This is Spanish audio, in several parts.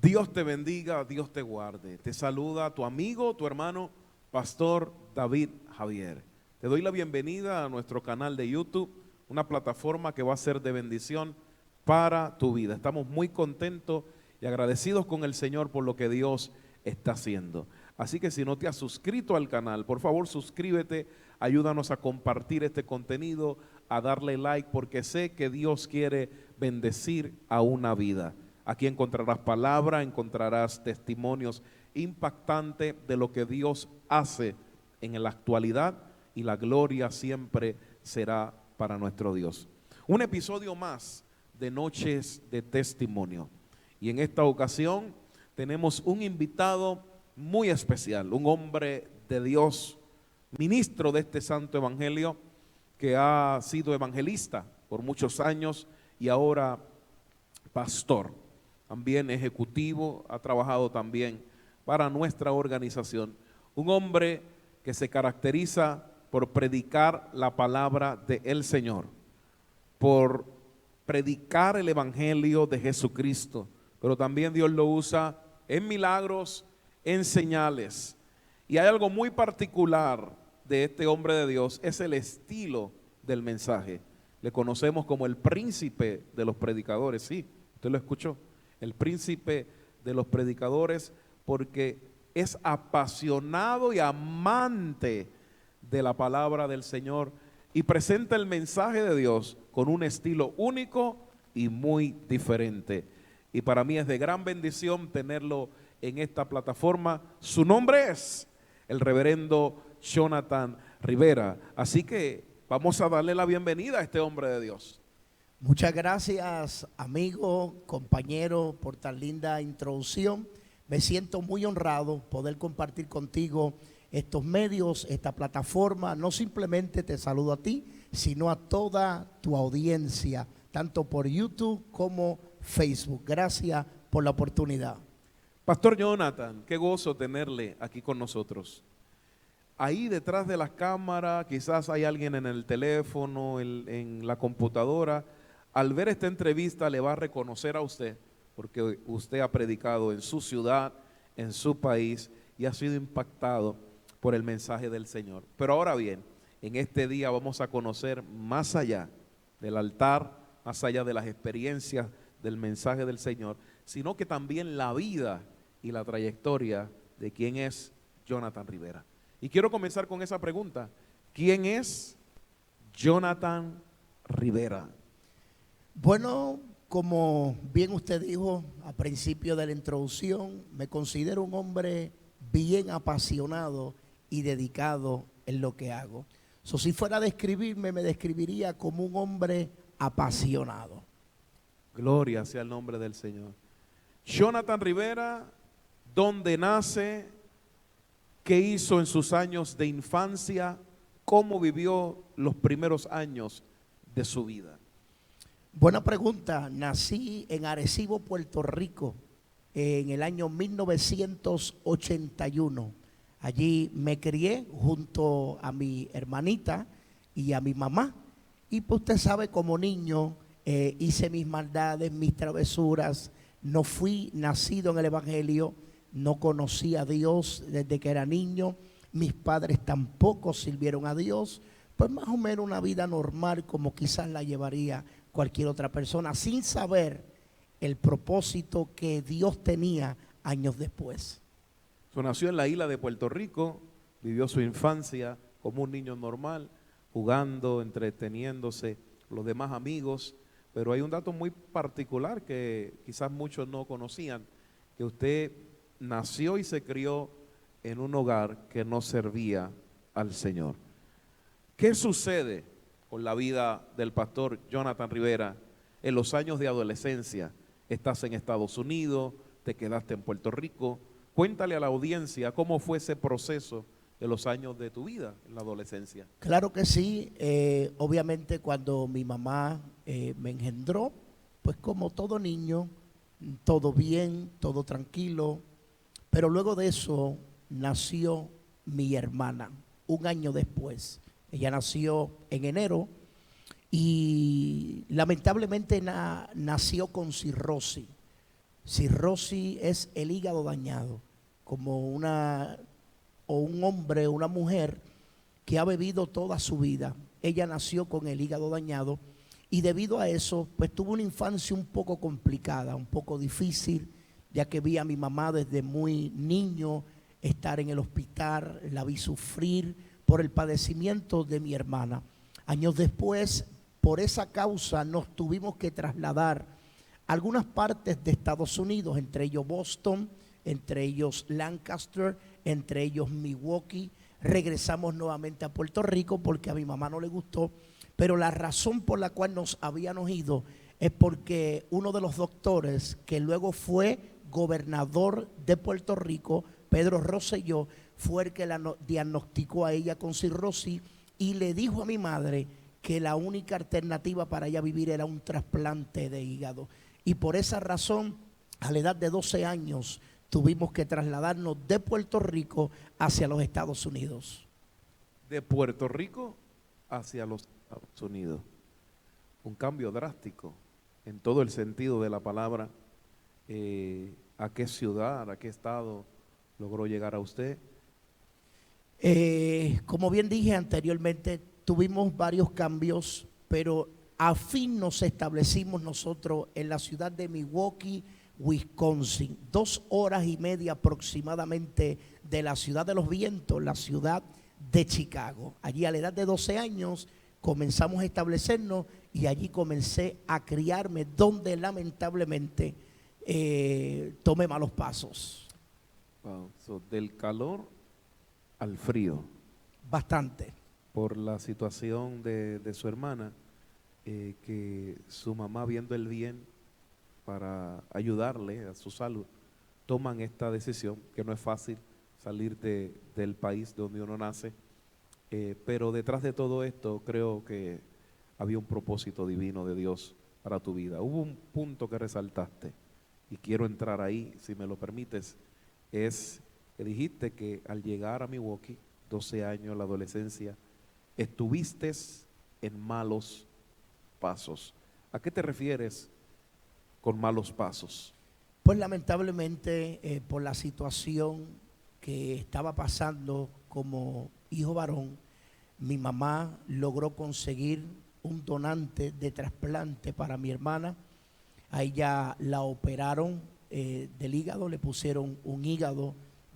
Dios te bendiga, Dios te guarde. Te saluda tu amigo, tu hermano, Pastor David Javier. Te doy la bienvenida a nuestro canal de YouTube, una plataforma que va a ser de bendición para tu vida. Estamos muy contentos y agradecidos con el Señor por lo que Dios está haciendo. Así que si no te has suscrito al canal, por favor suscríbete, ayúdanos a compartir este contenido, a darle like, porque sé que Dios quiere bendecir a una vida. Aquí encontrarás palabra, encontrarás testimonios impactantes de lo que Dios hace en la actualidad, y la gloria siempre será para nuestro Dios. Un episodio más de Noches de Testimonio. Y en esta ocasión tenemos un invitado muy especial, un hombre de Dios, ministro de este santo evangelio, que ha sido evangelista por muchos años y ahora pastor. También ejecutivo, ha trabajado también para nuestra organización. Un hombre que se caracteriza por predicar la palabra del Señor, por predicar el evangelio de Jesucristo, pero también Dios lo usa en milagros, en señales. Y hay algo muy particular de este hombre de Dios, es el estilo del mensaje. Le conocemos como el príncipe de los predicadores, sí, usted lo escuchó. El príncipe de los predicadores, porque es apasionado y amante de la palabra del Señor y presenta el mensaje de Dios con un estilo único y muy diferente. Y para mí es de gran bendición tenerlo en esta plataforma. Su nombre es el reverendo Jonathan Rivera. Así que vamos a darle la bienvenida a este hombre de Dios. Muchas gracias, amigo, compañero, por tan linda introducción. Me siento muy honrado poder compartir contigo estos medios, esta plataforma. No simplemente te saludo a ti, sino a toda tu audiencia, tanto por YouTube como Facebook. Gracias por la oportunidad. Pastor Jonathan, qué gozo tenerle aquí con nosotros. Ahí detrás de las cámaras, quizás hay alguien en el teléfono, en la computadora. Al ver esta entrevista le va a reconocer a usted, porque usted ha predicado en su ciudad, en su país, y ha sido impactado por el mensaje del Señor. Pero ahora bien, en este día vamos a conocer más allá del altar, más allá de las experiencias del mensaje del Señor, sino que también la vida y la trayectoria de quién es Jonathan Rivera. Y quiero comenzar con esa pregunta: ¿quién es Jonathan Rivera? Bueno, como bien usted dijo al principio de la introducción, me considero un hombre bien apasionado y dedicado en lo que hago. Si fuera a describirme, me describiría como un hombre apasionado. Gloria sea el nombre del Señor. Jonathan Rivera, ¿dónde nace? ¿Qué hizo en sus años de infancia? ¿Cómo vivió los primeros años de su vida? Buena pregunta. Nací en Arecibo, Puerto Rico, en el año 1981. Allí me crié junto a mi hermanita y a mi mamá. Y pues usted sabe, como niño hice mis maldades, mis travesuras. No fui nacido en el evangelio, no conocí a Dios desde que era niño. Mis padres tampoco sirvieron a Dios. Pues más o menos una vida normal, como quizás la llevaría cualquier otra persona, sin saber el propósito que Dios tenía años después. Nació en la isla de Puerto Rico, vivió su infancia como un niño normal, jugando, entreteniéndose, los demás amigos. Pero hay un dato muy particular que quizás muchos no conocían, que usted nació y se crió en un hogar que no servía al Señor. ¿Qué sucede con la vida del pastor Jonathan Rivera en los años de adolescencia? Estás en Estados Unidos, te quedaste en Puerto Rico. Cuéntale a la audiencia cómo fue ese proceso de los años de tu vida en la adolescencia. Claro que sí. Obviamente cuando mi mamá me engendró, pues como todo niño, todo bien, todo tranquilo. Pero luego de eso nació mi hermana, un año después. Ella nació en enero y lamentablemente nació con cirrosis. Cirrosis es el hígado dañado, como un hombre o una mujer que ha bebido toda su vida. Ella nació con el hígado dañado y debido a eso, pues tuvo una infancia un poco complicada, un poco difícil, ya que vi a mi mamá desde muy niño estar en el hospital, la vi sufrir por el padecimiento de mi hermana. Años después, por esa causa, nos tuvimos que trasladar a algunas partes de Estados Unidos, entre ellos Boston, entre ellos Lancaster, entre ellos Milwaukee. Regresamos nuevamente a Puerto Rico porque a mi mamá no le gustó, pero la razón por la cual nos habíamos ido es porque uno de los doctores que luego fue gobernador de Puerto Rico, Pedro Rosselló, fue el que la diagnosticó a ella con cirrosis y le dijo a mi madre que la única alternativa para ella vivir era un trasplante de hígado. Y por esa razón, a la edad de 12 años, tuvimos que trasladarnos de Puerto Rico hacia los Estados Unidos. De Puerto Rico hacia los Estados Unidos. Un cambio drástico en todo el sentido de la palabra. ¿A qué ciudad, a qué estado logró llegar a usted? Como bien dije anteriormente, tuvimos varios cambios, pero a fin nos establecimos nosotros en la ciudad de Milwaukee, Wisconsin, 2 horas y media aproximadamente de la ciudad de los vientos, la ciudad de Chicago. Allí a la edad de 12 años comenzamos a establecernos y allí comencé a criarme, donde lamentablemente tomé malos pasos. Wow. Del calor al frío. Bastante. Por la situación de su hermana, que su mamá, viendo el bien para ayudarle a su salud, toman esta decisión, que no es fácil salir del país donde uno nace, pero detrás de todo esto creo que había un propósito divino de Dios para tu vida. Hubo un punto que resaltaste y quiero entrar ahí, si me lo permites, es que dijiste que al llegar a Milwaukee, 12 años, la adolescencia, estuviste en malos pasos. ¿A qué te refieres con malos pasos? Pues lamentablemente por la situación que estaba pasando como hijo varón, mi mamá logró conseguir un donante de trasplante para mi hermana. A ella la operaron del hígado, le pusieron un hígado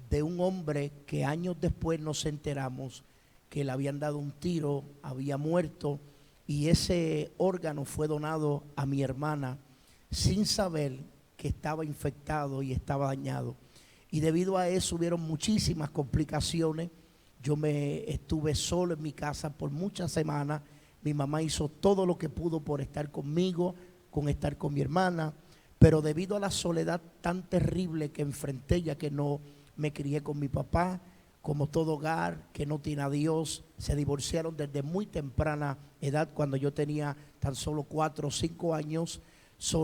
de un hombre que años después nos enteramos que le habían dado un tiro, había muerto, y ese órgano fue donado a mi hermana sin saber que estaba infectado y estaba dañado. Y debido a eso hubieron muchísimas complicaciones. Yo me estuve solo en mi casa por muchas semanas. Mi mamá hizo todo lo que pudo por estar conmigo, con estar con mi hermana, pero debido a la soledad tan terrible que enfrenté, ya que no me crié con mi papá, como todo hogar que no tiene a Dios, se divorciaron desde muy temprana edad, cuando yo tenía tan solo 4 o 5 años.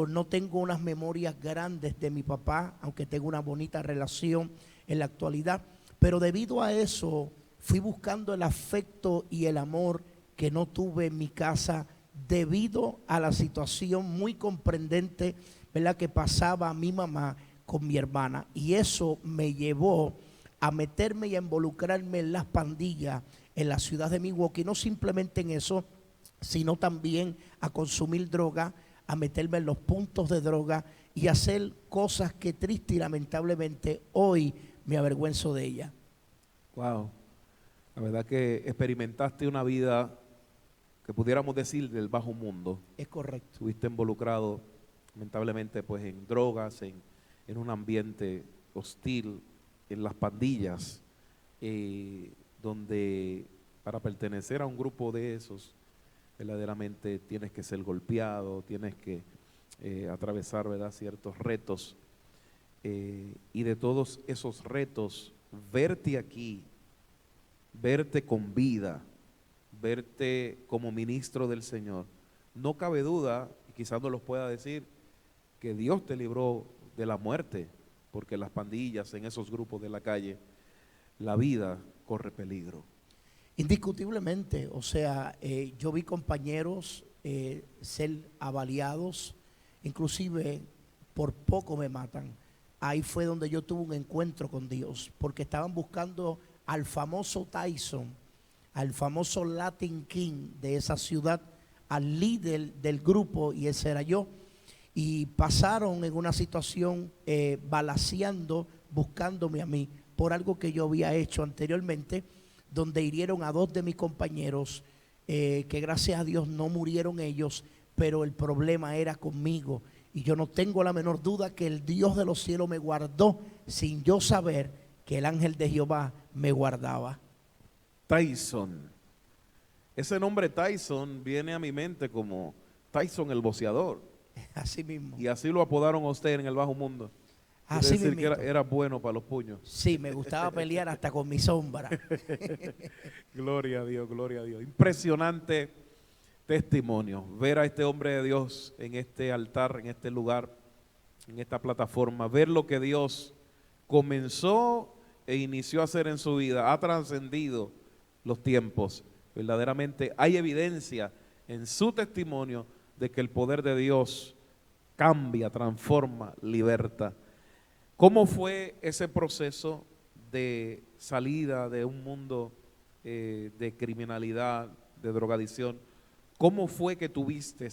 No tengo unas memorias grandes de mi papá, aunque tengo una bonita relación en la actualidad, pero debido a eso fui buscando el afecto y el amor que no tuve en mi casa debido a la situación muy comprendente, ¿verdad?, que pasaba mi mamá con mi hermana, y eso me llevó a meterme y a involucrarme en las pandillas en la ciudad de Milwaukee. No simplemente en eso, sino también a consumir droga, a meterme en los puntos de droga y hacer cosas que triste y lamentablemente hoy me avergüenzo de ella. Wow, la verdad que experimentaste una vida que pudiéramos decir del bajo mundo. Es correcto. Estuviste involucrado lamentablemente pues en drogas, en un ambiente hostil, en las pandillas, donde para pertenecer a un grupo de esos verdaderamente tienes que ser golpeado, tienes que atravesar, ¿verdad?, ciertos retos, y de todos esos retos, verte aquí, verte con vida, verte como ministro del Señor, no cabe duda, y quizás no los pueda decir, que Dios te libró de la muerte, porque en las pandillas, en esos grupos de la calle, la vida corre peligro. Indiscutiblemente, o sea, yo vi compañeros ser avaliados, inclusive por poco me matan. Ahí fue donde yo tuve un encuentro con Dios, porque estaban buscando al famoso Tyson, al famoso Latin King de esa ciudad, al líder del grupo, y ese era yo. Y pasaron en una situación balaceando, buscándome a mí por algo que yo había hecho anteriormente, donde hirieron a 2 de mis compañeros, que gracias a Dios no murieron ellos, pero el problema era conmigo. Y yo no tengo la menor duda que el Dios de los cielos me guardó sin yo saber que el ángel de Jehová me guardaba. Tyson. Ese nombre Tyson viene a mi mente como Tyson el boxeador. Así mismo. Y así lo apodaron a usted en el bajo mundo. Quiere Así decir mismo. que era bueno para los puños. Sí, me gustaba pelear hasta con mi sombra. Gloria a Dios, gloria a Dios. Impresionante testimonio. Ver a este hombre de Dios en este altar, en este lugar, en esta plataforma. Ver lo que Dios comenzó e inició a hacer en su vida. Ha trascendido los tiempos. Verdaderamente hay evidencia en su testimonio de que el poder de Dios cambia, transforma, liberta. ¿Cómo fue ese proceso de salida de un mundo de criminalidad, de drogadicción? ¿Cómo fue que tuviste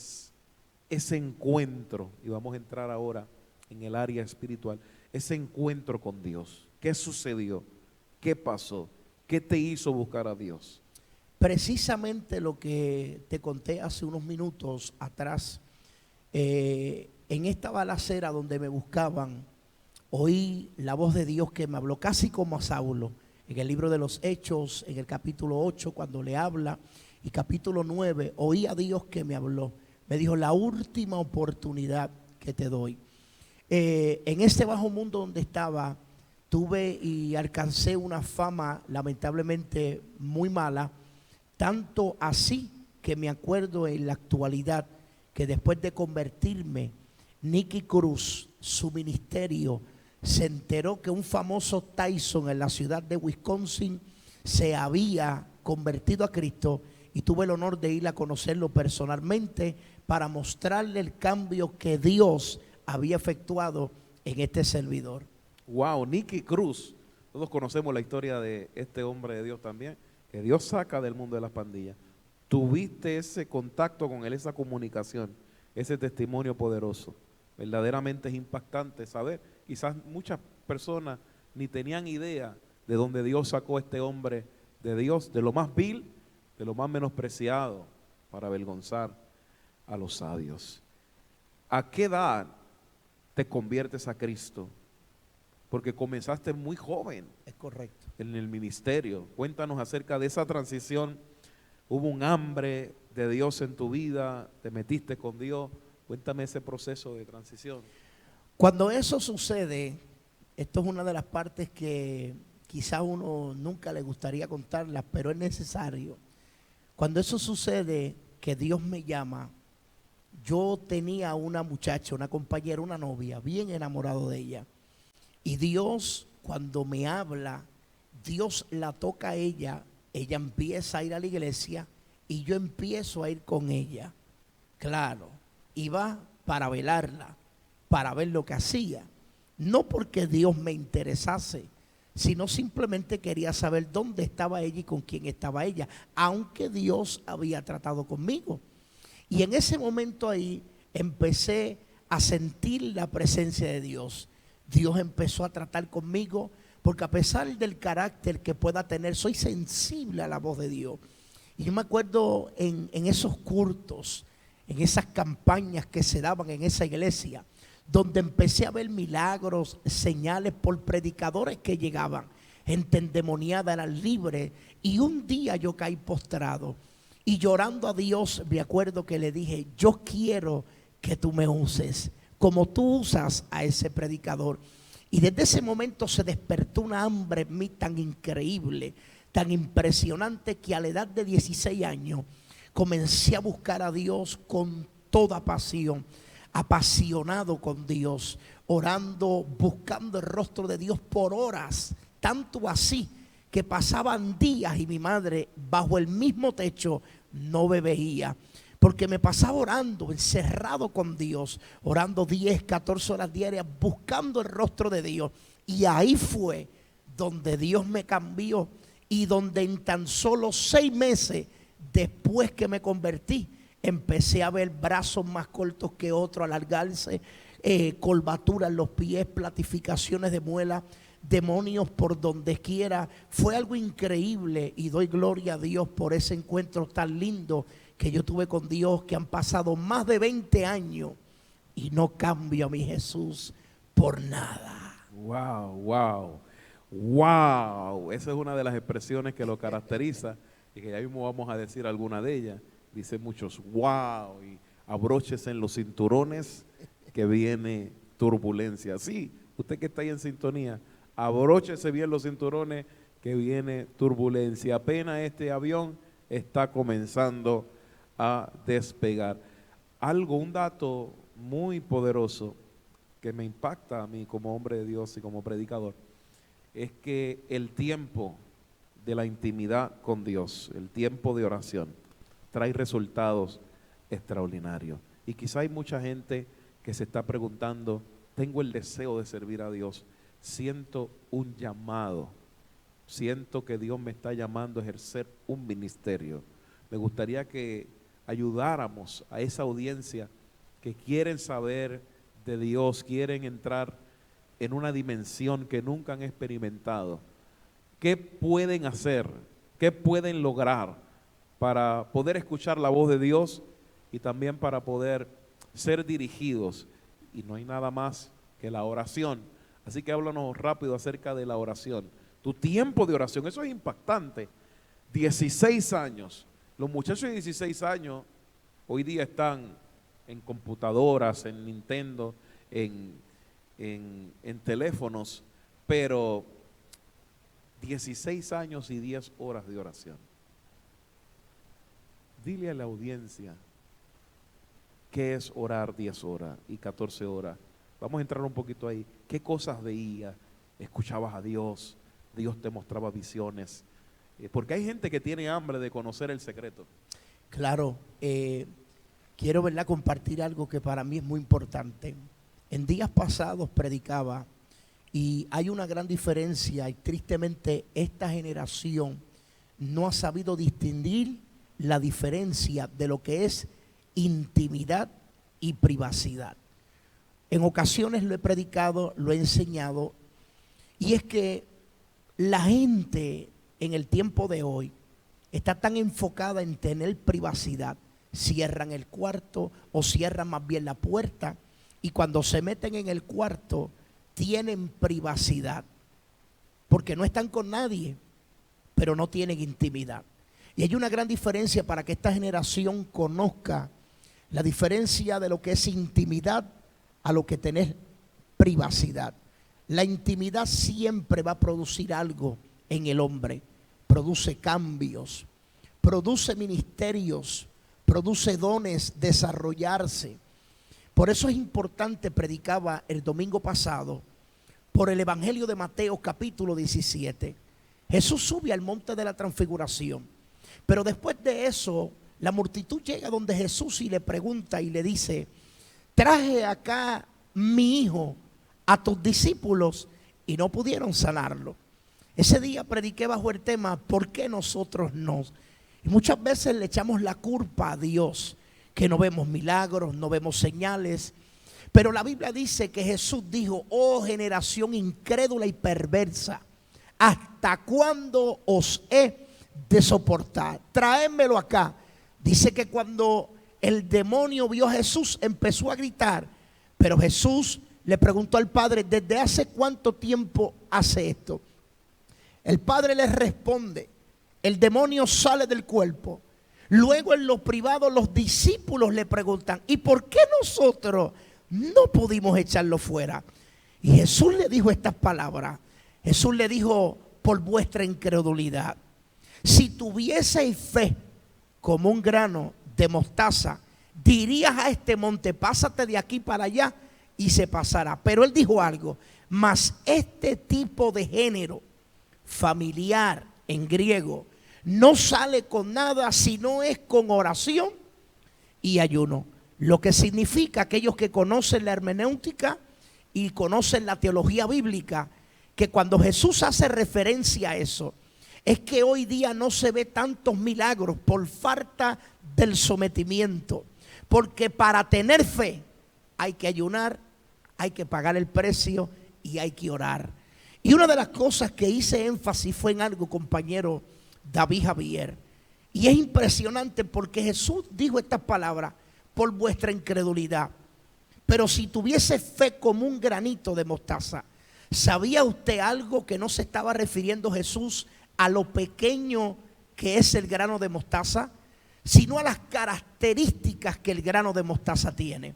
ese encuentro? Y vamos a entrar ahora en el área espiritual. Ese encuentro con Dios. ¿Qué sucedió? ¿Qué pasó? ¿Qué te hizo buscar a Dios? Precisamente lo que te conté hace unos minutos atrás, en esta balacera donde me buscaban, oí la voz de Dios que me habló casi como a Saulo, en el libro de los Hechos, en el capítulo 8, cuando le habla, y capítulo 9, oí a Dios que me habló. Me dijo, la última oportunidad que te doy. En este bajo mundo donde estaba, tuve y alcancé una fama lamentablemente muy mala, tanto así que me acuerdo en la actualidad que después de convertirme, Nicky Cruz, su ministerio, se enteró que un famoso Tyson en la ciudad de Wisconsin se había convertido a Cristo, y tuve el honor de ir a conocerlo personalmente para mostrarle el cambio que Dios había efectuado en este servidor. Wow, Nicky Cruz. Todos conocemos la historia de este hombre de Dios también, que Dios saca del mundo de las pandillas. Tuviste ese contacto con él, esa comunicación, ese testimonio poderoso. Verdaderamente es impactante saber. Quizás muchas personas ni tenían idea de dónde Dios sacó a este hombre de Dios, de lo más vil, de lo más menospreciado, para avergonzar a los sabios. ¿A qué edad te conviertes a Cristo? Porque comenzaste muy joven. Es correcto. En el ministerio. Cuéntanos acerca de esa transición. ¿Hubo un hambre de Dios en tu vida? ¿Te metiste con Dios? Cuéntame ese proceso de transición. Cuando eso sucede, esto es una de las partes que quizá uno nunca le gustaría contarlas, pero es necesario. Cuando eso sucede, que Dios me llama, yo tenía una muchacha, una compañera, una novia, bien enamorado de ella. Y Dios, cuando me habla, Dios la toca a ella empieza a ir a la iglesia y yo empiezo a ir con ella. Claro, iba para velarla, para ver lo que hacía. No porque Dios me interesase, sino simplemente quería saber dónde estaba ella y con quién estaba ella, aunque Dios había tratado conmigo. Y en ese momento ahí empecé a sentir la presencia de Dios. Dios empezó a tratar conmigo, porque a pesar del carácter que pueda tener, soy sensible a la voz de Dios. Y yo me acuerdo en esos cultos, en esas campañas que se daban en esa iglesia, donde empecé a ver milagros, señales por predicadores que llegaban, gente endemoniada, eran libres. Y un día yo caí postrado y llorando a Dios, me acuerdo que le dije, yo quiero que tú me uses como tú usas a ese predicador. Y desde ese momento se despertó una hambre en mí tan increíble, tan impresionante, que a la edad de 16 años comencé a buscar a Dios con toda pasión, apasionado con Dios, orando, buscando el rostro de Dios por horas, tanto así que pasaban días y mi madre bajo el mismo techo no me veía. porque me pasaba orando, encerrado con Dios, orando 10, 14 horas diarias, buscando el rostro de Dios. Y ahí fue donde Dios me cambió y donde en tan solo 6 meses después que me convertí, empecé a ver brazos más cortos que otros alargarse, curvaturas en los pies, platificaciones de muela, demonios por donde quiera. Fue algo increíble y doy gloria a Dios por ese encuentro tan lindo que yo tuve con Dios, que han pasado más de 20 años y no cambio a mi Jesús por nada. Wow, wow, wow. Esa es una de las expresiones que lo caracteriza y que ya mismo vamos a decir alguna de ellas. Dice muchos wow y abróchese en los cinturones que viene turbulencia. Sí, usted que está ahí en sintonía, abróchese bien los cinturones que viene turbulencia. Apenas este avión está comenzando a despegar. Un dato muy poderoso que me impacta a mí como hombre de Dios y como predicador, es que el tiempo de la intimidad con Dios, el tiempo de oración, trae resultados extraordinarios. Y quizá hay mucha gente que se está preguntando, tengo el deseo de servir a Dios, siento un llamado, siento que Dios me está llamando a ejercer un ministerio. Me gustaría que ayudáramos a esa audiencia que quieren saber de Dios, quieren entrar en una dimensión que nunca han experimentado. ¿Qué pueden hacer? ¿Qué pueden lograr para poder escuchar la voz de Dios y también para poder ser dirigidos? Y no hay nada más que la oración. Así que háblanos rápido acerca de la oración. Tu tiempo de oración, eso es impactante. 16 años. Los muchachos de 16 años hoy día están en computadoras, en Nintendo, en teléfonos, pero 16 años y 10 horas de oración. Dile a la audiencia qué es orar 10 horas y 14 horas. Vamos a entrar un poquito ahí. ¿Qué cosas veías? ¿Escuchabas a Dios? ¿Dios te mostraba visiones? Porque hay gente que tiene hambre de conocer el secreto. Claro, quiero compartir algo que para mí es muy importante. En días pasados predicaba y hay una gran diferencia y tristemente esta generación no ha sabido distinguir la diferencia de lo que es intimidad y privacidad. En ocasiones lo he predicado, lo he enseñado, y es que la gente en el tiempo de hoy está tan enfocada en tener privacidad, cierran el cuarto o cierran más bien la puerta, y cuando se meten en el cuarto tienen privacidad, porque no están con nadie, pero no tienen intimidad. Y hay una gran diferencia para que esta generación conozca la diferencia de lo que es intimidad a lo que tener privacidad. La intimidad siempre va a producir algo en el hombre, produce cambios, produce ministerios, produce dones, desarrollarse. Por eso es importante, predicaba el domingo pasado, por el Evangelio de Mateo capítulo 17. Jesús sube al monte de la transfiguración, pero después de eso, la multitud llega donde Jesús y le pregunta y le dice, traje acá mi hijo a tus discípulos y no pudieron sanarlo. Ese día prediqué bajo el tema, ¿por qué nosotros no? Y muchas veces le echamos la culpa a Dios, que no vemos milagros, no vemos señales. Pero la Biblia dice que Jesús dijo, oh generación incrédula y perversa, ¿hasta cuándo os he de soportar? Traédmelo acá. Dice que cuando el demonio vio a Jesús empezó a gritar, pero Jesús le preguntó al Padre, ¿desde hace cuánto tiempo hace esto? El Padre le responde, el demonio sale del cuerpo. Luego en lo privado los discípulos le preguntan, ¿y por qué nosotros no pudimos echarlo fuera? Y Jesús le dijo estas palabras. Jesús le dijo, por vuestra incredulidad. Si tuvieseis fe como un grano de mostaza, dirías a este monte, pásate de aquí para allá, y se pasará. Pero él dijo algo, mas este tipo de género familiar en griego no sale con nada si no es con oración y ayuno. Lo que significa, aquellos que conocen la hermenéutica y conocen la teología bíblica, que cuando Jesús hace referencia a eso, es que hoy día no se ve tantos milagros por falta del sometimiento. Porque para tener fe hay que ayunar, hay que pagar el precio y hay que orar. Y una de las cosas que hice énfasis fue en algo, compañero David Javier. Y es impresionante porque Jesús dijo estas palabras: por vuestra incredulidad. Pero si tuviese fe como un granito de mostaza. ¿Sabía usted algo que no se estaba refiriendo Jesús a lo pequeño que es el grano de mostaza, sino a las características que el grano de mostaza tiene?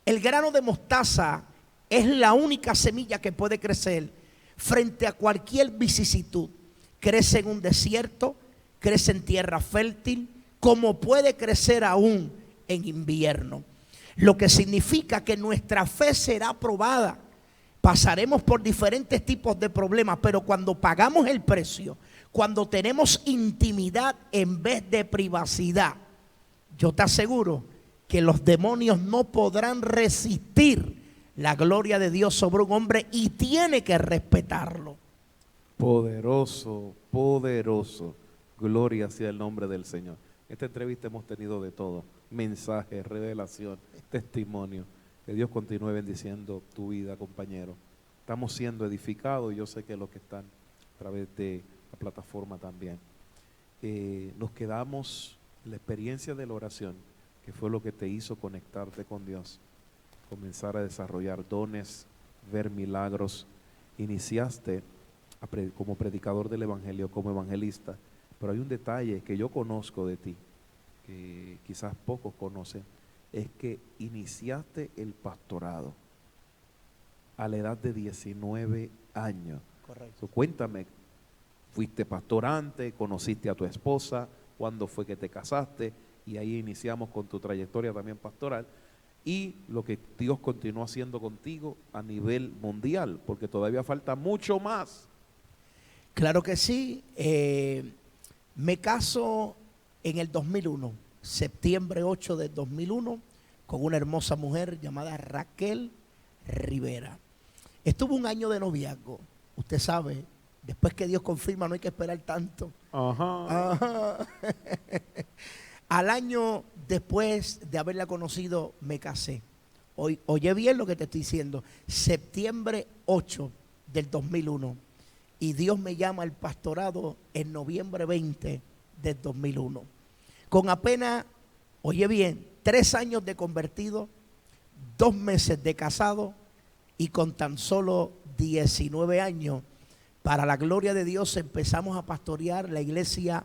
El grano de mostaza es la única semilla que puede crecer frente a cualquier vicisitud. Crece en un desierto, crece en tierra fértil, como puede crecer aún en invierno. Lo que significa que nuestra fe será probada. Pasaremos por diferentes tipos de problemas, pero cuando pagamos el precio, cuando tenemos intimidad en vez de privacidad, yo te aseguro que los demonios no podrán resistir la gloria de Dios sobre un hombre y tiene que respetarlo. Poderoso, poderoso. Gloria sea el nombre del Señor. En esta entrevista hemos tenido de todo: mensaje, revelación, testimonio. Que Dios continúe bendiciendo tu vida, compañero. Estamos siendo edificados y yo sé que los que están a través de la plataforma también. Nos quedamos en la experiencia de la oración, que fue lo que te hizo conectarte con Dios, comenzar a desarrollar dones, ver milagros. Iniciaste como predicador del evangelio, como evangelista, pero hay un detalle que yo conozco de ti, que quizás pocos conocen, es que iniciaste el pastorado a la edad de 19 años. Correcto. Cuéntame, fuiste pastor antes, conociste a tu esposa, cuándo fue que te casaste, y ahí iniciamos con tu trayectoria también pastoral, y lo que Dios continuó haciendo contigo a nivel mundial, porque todavía falta mucho más. Claro que sí. Me caso en el 2001, septiembre 8 del 2001, con una hermosa mujer llamada Raquel Rivera. Estuvo un año de noviazgo. Usted sabe, después que Dios confirma no hay que esperar tanto. Ajá. Al año después de haberla conocido, me casé. Oye bien lo que te estoy diciendo. Septiembre 8 del 2001. Y Dios me llama al pastorado en noviembre 20 del 2001. Con apenas, oye bien, 3 años de convertido, 2 meses de casado y con tan solo 19 años, para la gloria de Dios, empezamos a pastorear la iglesia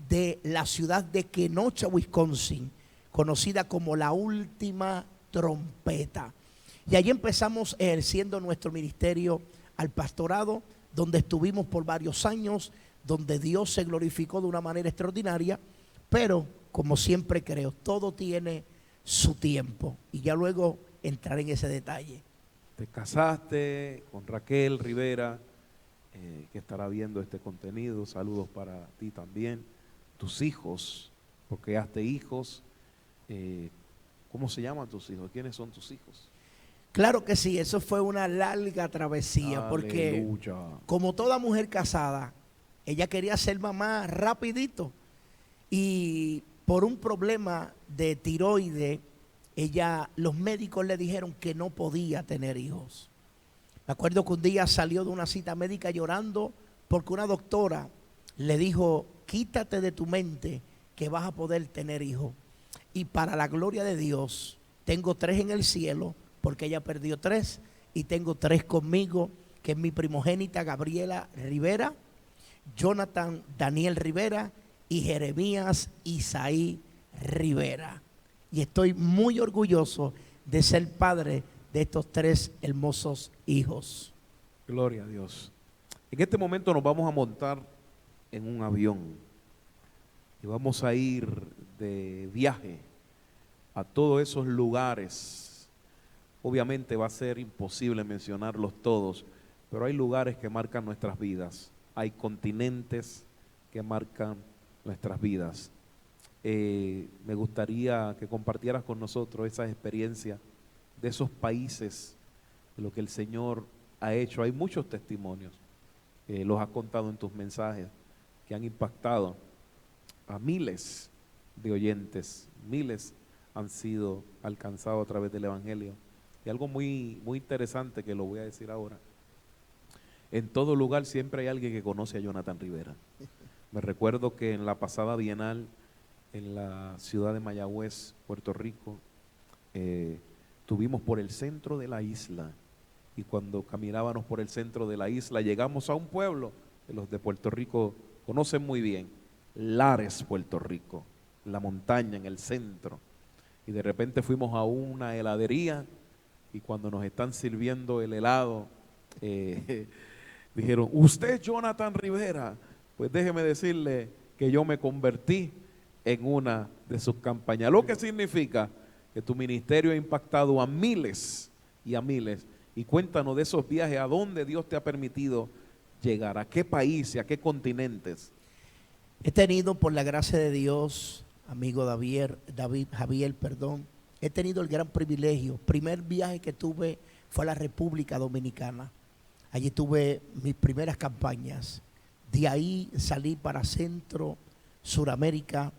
de la ciudad de Kenosha, Wisconsin, conocida como la última trompeta. Y allí empezamos ejerciendo nuestro ministerio al pastorado, donde estuvimos por varios años, donde Dios se glorificó de una manera extraordinaria, pero como siempre creo, todo tiene su tiempo y ya luego entraré en ese detalle. Te casaste con Raquel Rivera, que estará viendo este contenido. Saludos para ti también. Tus hijos, porque hazte hijos. ¿Cómo se llaman tus hijos? ¿Quiénes son tus hijos? Claro que sí, eso fue una larga travesía. Aleluya. Porque como toda mujer casada, ella quería ser mamá rapidito y por un problema de tiroides, los médicos le dijeron que no podía tener hijos. Me acuerdo que un día salió de una cita médica llorando porque una doctora le dijo: quítate de tu mente que vas a poder tener hijos. Y para la gloria de Dios, tengo 3 en el cielo, porque ella perdió 3, y tengo 3 conmigo, que es mi primogénita Gabriela Rivera, Jonathan Daniel Rivera y Jeremías Isaí Rivera. Y estoy muy orgulloso de ser padre de estos 3 hermosos hijos. Gloria a Dios. En este momento nos vamos a montar en un avión y vamos a ir de viaje a todos esos lugares. Obviamente va a ser imposible mencionarlos todos, pero hay lugares que marcan nuestras vidas, hay continentes que marcan nuestras vidas. Me gustaría que compartieras con nosotros esas experiencias de esos países, de lo que el Señor ha hecho. Hay muchos testimonios, los has contado en tus mensajes, que han impactado a miles de oyentes, miles han sido alcanzados a través del Evangelio. Y algo muy, muy interesante que lo voy a decir ahora: en todo lugar siempre hay alguien que conoce a Jonathan Rivera. Me recuerdo que en la pasada Bienal, en la ciudad de Mayagüez, Puerto Rico, estuvimos por el centro de la isla, y cuando caminábamos por el centro de la isla llegamos a un pueblo que los de Puerto Rico conocen muy bien, Lares, Puerto Rico, la montaña en el centro, y de repente fuimos a una heladería, y cuando nos están sirviendo el helado, dijeron: ¿usted es Jonathan Rivera? Pues déjeme decirle que yo me convertí en una de sus campañas, lo que significa que tu ministerio ha impactado a miles y a miles. Y cuéntanos de esos viajes, a dónde Dios te ha permitido llegar, a qué país y a qué continentes. He tenido, por la gracia de Dios, amigo Javier, he tenido el gran privilegio. Primer viaje que tuve fue a la República Dominicana. Allí tuve mis primeras campañas. De ahí salí para Centro, Suramérica.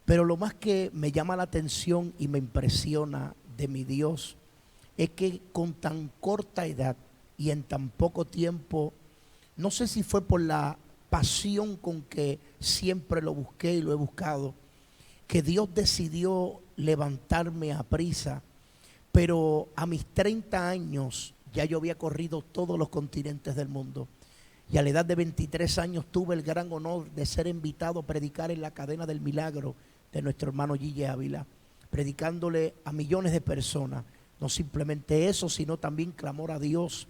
Pero lo más que me llama la atención y me impresiona de mi Dios es que con tan corta edad y en tan poco tiempo, no sé si fue por la pasión con que siempre lo busqué y lo he buscado, que Dios decidió levantarme a prisa, pero a mis 30 años ya yo había corrido todos los continentes del mundo. Y a la edad de 23 años tuve el gran honor de ser invitado a predicar en la cadena del milagro de nuestro hermano Gille Ávila, predicándole a millones de personas. No simplemente eso, sino también clamor a Dios.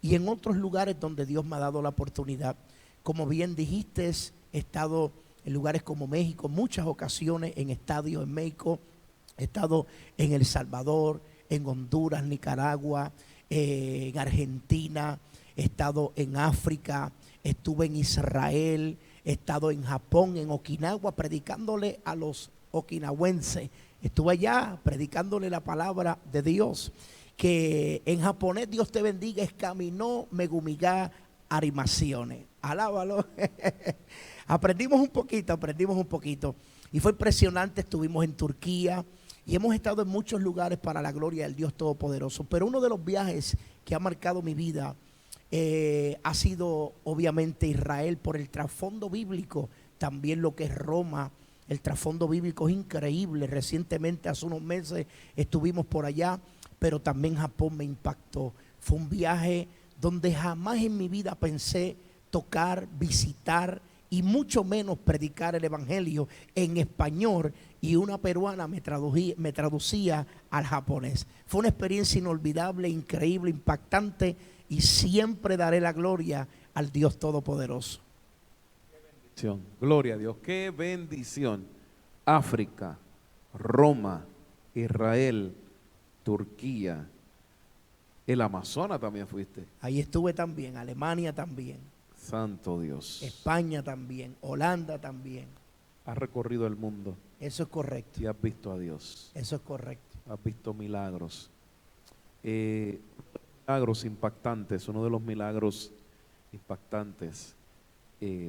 Y en otros lugares donde Dios me ha dado la oportunidad. Como bien dijiste, he estado en lugares como México, muchas ocasiones en estadios en México. He estado en El Salvador, en Honduras, Nicaragua, en Argentina. He estado en África, estuve en Israel, he estado en Japón, en Okinawa, predicándole a los okinawenses. Estuve allá predicándole la palabra de Dios, que en japonés Dios te bendiga es Kamino Megumiga Arimacione. Alábalo. Aprendimos un poquito. Y fue impresionante, estuvimos en Turquía y hemos estado en muchos lugares para la gloria del Dios Todopoderoso. Pero uno de los viajes que ha marcado mi vida ha sido obviamente Israel, por el trasfondo bíblico, también lo que es Roma. El trasfondo bíblico es increíble. Recientemente, hace unos meses, estuvimos por allá, pero también Japón me impactó. Fue un viaje donde jamás en mi vida pensé tocar, visitar y mucho menos predicar el evangelio en español, y una peruana me traducía al japonés. Fue una experiencia inolvidable, increíble, impactante, y siempre daré la gloria al Dios Todopoderoso. Gloria a Dios, qué bendición. África, Roma, Israel, Turquía, el Amazonas también fuiste. Ahí estuve también, Alemania también. Santo Dios. España también, Holanda también. Has recorrido el mundo. Eso es correcto. Y has visto a Dios. Eso es correcto. Has visto milagros. Milagros impactantes, uno de los milagros impactantes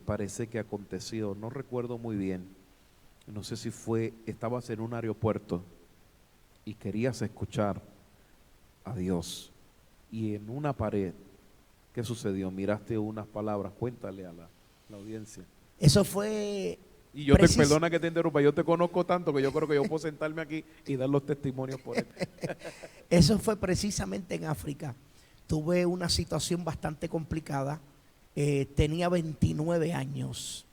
parece que aconteció, no recuerdo muy bien, no sé si estabas en un aeropuerto y querías escuchar a Dios, y en una pared, ¿qué sucedió? Miraste unas palabras. Cuéntale a la audiencia. Eso fue... Y yo perdona que te interrumpa, yo te conozco tanto que yo creo que yo puedo sentarme aquí y dar los testimonios por él. Eso fue precisamente en África. Tuve una situación bastante complicada. Tenía 29 años.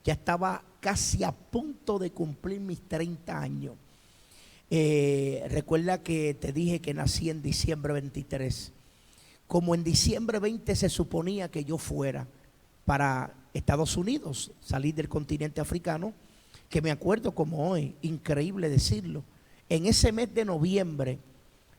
Ya estaba casi a punto de cumplir mis 30 años. Recuerda que te dije que nací en diciembre 23. Como en diciembre 20 se suponía que yo fuera para Estados Unidos, salir del continente africano, que me acuerdo como hoy, increíble decirlo. En ese mes de noviembre,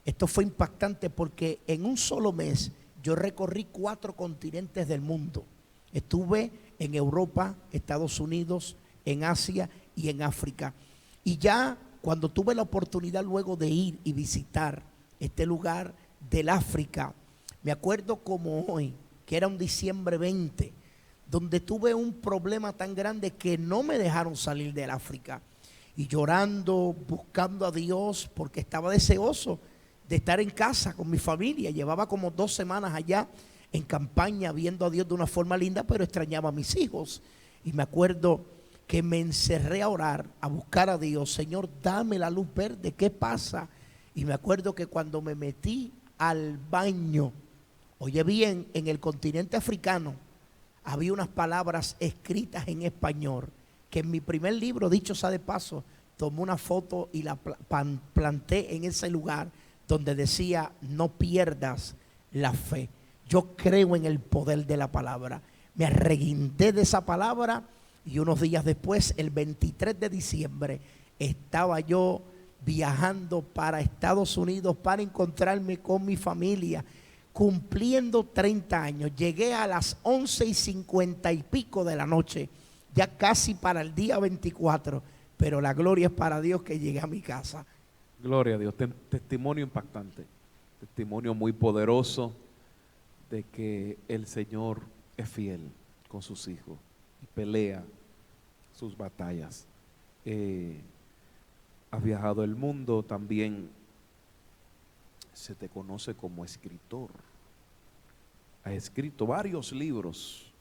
esto fue impactante porque en un solo mes yo recorrí 4 continentes del mundo. Estuve en Europa, Estados Unidos, en Asia y en África. Y ya cuando tuve la oportunidad luego de ir y visitar este lugar del África, me acuerdo como hoy, que era un diciembre 20, donde tuve un problema tan grande que no me dejaron salir del África. Y llorando, buscando a Dios, porque estaba deseoso de estar en casa con mi familia. Llevaba como 2 semanas allá en campaña, viendo a Dios de una forma linda, pero extrañaba a mis hijos. Y me acuerdo que me encerré a orar, a buscar a Dios. Señor, dame la luz verde, ¿qué pasa? Y me acuerdo que cuando me metí al baño, oye bien, en el continente africano, había unas palabras escritas en español, que en mi primer libro, dicho sea de paso, tomé una foto y la planté en ese lugar donde decía: no pierdas la fe. Yo creo en el poder de la palabra. Me arreguindé de esa palabra y unos días después, el 23 de diciembre, estaba yo viajando para Estados Unidos para encontrarme con mi familia, cumpliendo 30 años. Llegué a las 11:50 y pico de la noche, ya casi para el día 24, pero la gloria es para Dios que llegué a mi casa. Gloria a Dios. Testimonio impactante, testimonio muy poderoso de que el Señor es fiel con sus hijos y pelea sus batallas. Has viajado el mundo, también se te conoce como escritor. Has escrito varios libros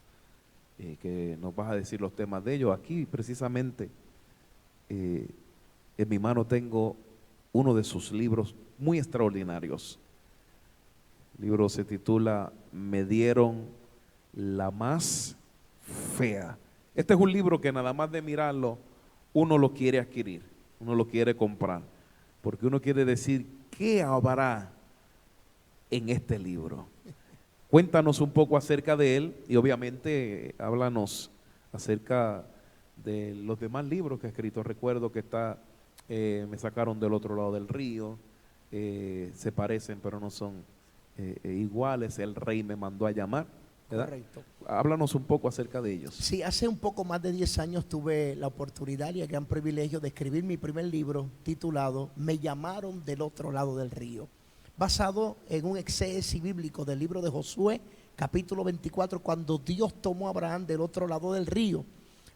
que nos vas a decir los temas de ellos. Aquí precisamente en mi mano tengo uno de sus libros muy extraordinarios. El libro se titula Me dieron la más fea. Este es un libro que nada más de mirarlo uno lo quiere adquirir, uno lo quiere comprar, porque uno quiere decir ¿qué habrá en este libro? Cuéntanos un poco acerca de él y obviamente háblanos acerca de los demás libros que ha escrito. Recuerdo que está Me sacaron del otro lado del río, se parecen pero no son iguales, El rey me mandó a llamar, ¿verdad? Correcto. Háblanos un poco acerca de ellos. Sí, hace un poco más de 10 años tuve la oportunidad y el gran privilegio de escribir mi primer libro titulado Me llamaron del otro lado del río, basado en un exégesis bíblico del libro de Josué, capítulo 24, cuando Dios tomó a Abraham del otro lado del río,